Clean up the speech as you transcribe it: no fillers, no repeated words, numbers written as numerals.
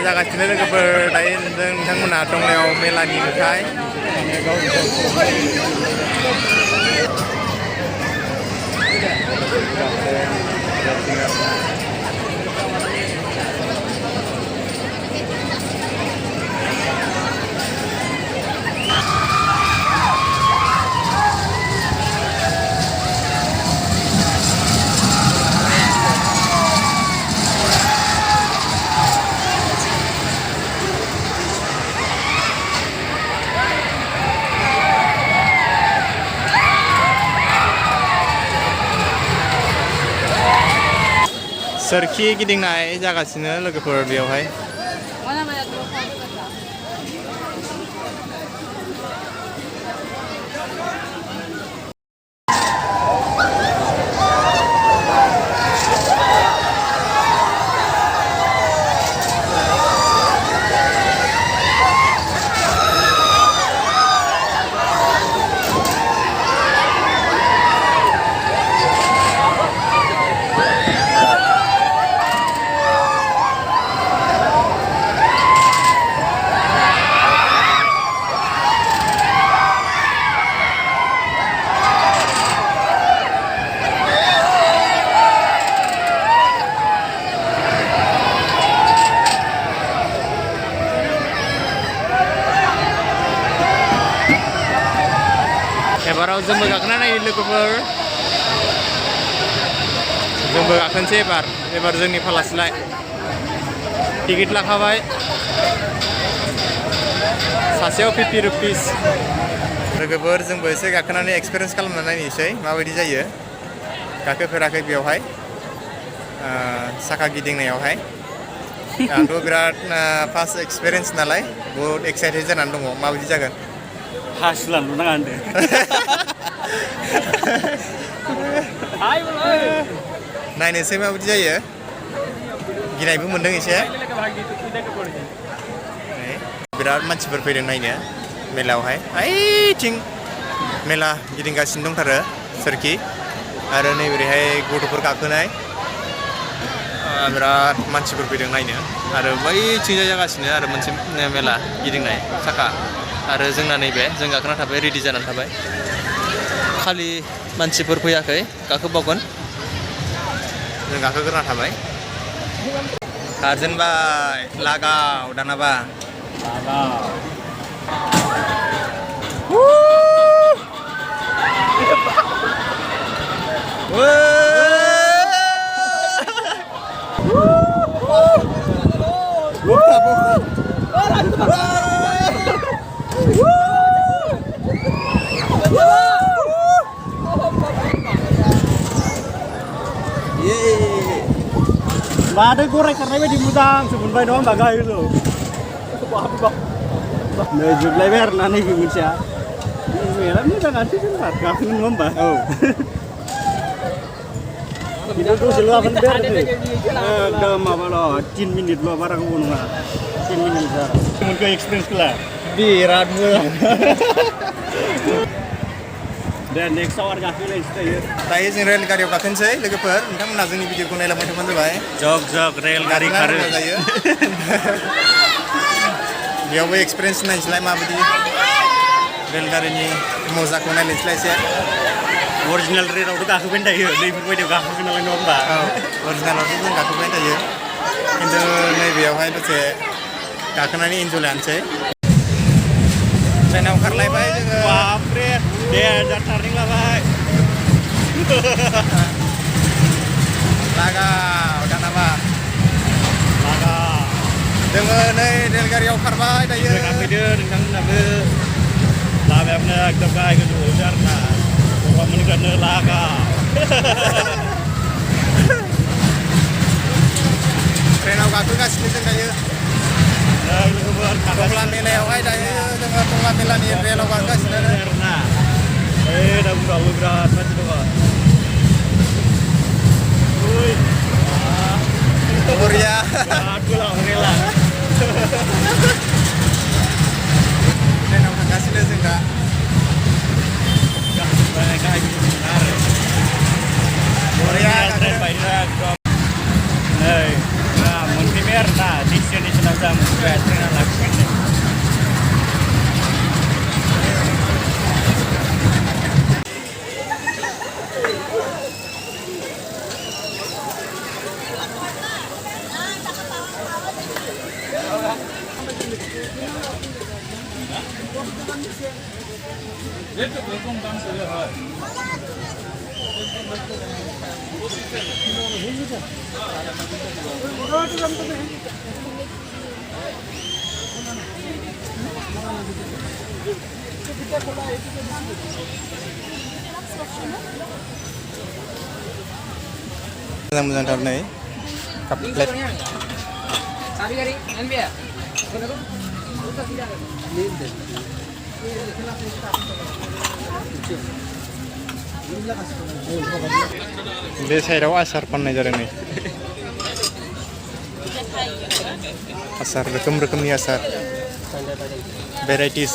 जागासिनो लोगोफोर दायो नोंथांमोना टंलायाव मेलानि नुथाय सोरखि गिदिंनाय जागासिनो लोगोफोर बेयावहाय एबाराव जोंबो गाखोना नायो लोगोफोर जोंबो गाखोनोसै एबार जोंनि फालासैलाय टिकेट लाखाबाय सासेयाव 50 रुपिस लोगोफोर जोंबो एसे गाखोनानै एक्सपिरियेन्स खालामना नायनोसै माबायदि जायो गाखोफेराखै बेयावहाय साखा गिदिंनायावहाय आंथ' बिराद फार्स्ट एक्सपिरियेन्स नालाय बहुत एक्साइटेड जानानै दङ माबायदि जागोन हासुलानो नाङा होनदों नायनोसै माबायदि जायो गिनायबो मोनदों एसे बिराद मानसिफोर फैदों नायनो मेलायावहाय ओइथिं मेला गिदिंगासिनो दंथारो सोरखि आरो नैबेहाय गथ'फोर गाखोनाय बिराद मानसिफोर फैदों नायनो आरो बैथिंजाय जागासिनो आरो मोनसे मेला गिदिंनाय साखा आरो जोंना नैबे जों गाखोना थाबाय रेडि जानानै थाबाय खालि मानसिफोर फैयाखै गाखोबावगोन जों गाखोग्रोना थाबाय गार्जेनबाय लागाव दानाबा Ada goreng karena ini mudang sebenarnya doang nggak gaya lo. Nah juga lebar nanti gimana sih? Ini ini udah ngasih sih nggak kafein nombah. Oh. Itu tuh selalu akan ber deh. Udah apa lo? 10 menit lo barang gunung lah. 10 menit lah. Mungkin experience lah. Birat mulai. Dan next hour गाखोनो लायसै दायो जों रेलगारियाव गाखोनोसै लोगोफोर नोंथांमोना जोंनि भिडिअखौ नायलांबाय थाबानो जाबाय जग रेलगारि खारो जायो बेयावबो एक्सपिरियेन्स नायनोसैलाय माबायदि रेलगारिनि मजाखौ नायनोसैलाय एसे अरिजिनेल रेलावथ' गाखोबाय थायो नैफोरबायदियाव गाखोगोन नालाय नङा होमबा औ अरिजिनेलावथ' जों गाखोबाय थायो खिन्थु नैबेयावहाय दसे गाखोनानै इन्जय लानोसै ट्रेनाव खारलायबाय जोङो बापरे दे जाथारनि लाबाय लागाव दानाबा लागा जोङो नै रेलगारियाव खारबाय दायो गाखोदो नोंथांमोनाबो लामायावनो एकदम गाहाय गोजौआवसो आरोना गगा मोनगानो लागा ट्रेनाव गाखोगासिनो जों दायो टंला मेलायावहाय दायो जोङो टंला मेलानि रेलाव गाखोगासिनो आरोना दा उनावबो बिराद मानसि दङ बरिया बिराद गोलाव रेला ट्रेनाव थांगासिनो जों दा गाहाय गोजौना आरो बरिया ट्रेन बायदिनो एकदम नै मोनफैबाय आरोना डेस्टिनेसनाव Azam Gatrina Lakshmi. मोजां-मोजांथार नै काप प्लेट बे साइडआव आसार फाननाय जादों नै आसार रोखोमनि आसार भेराइटिस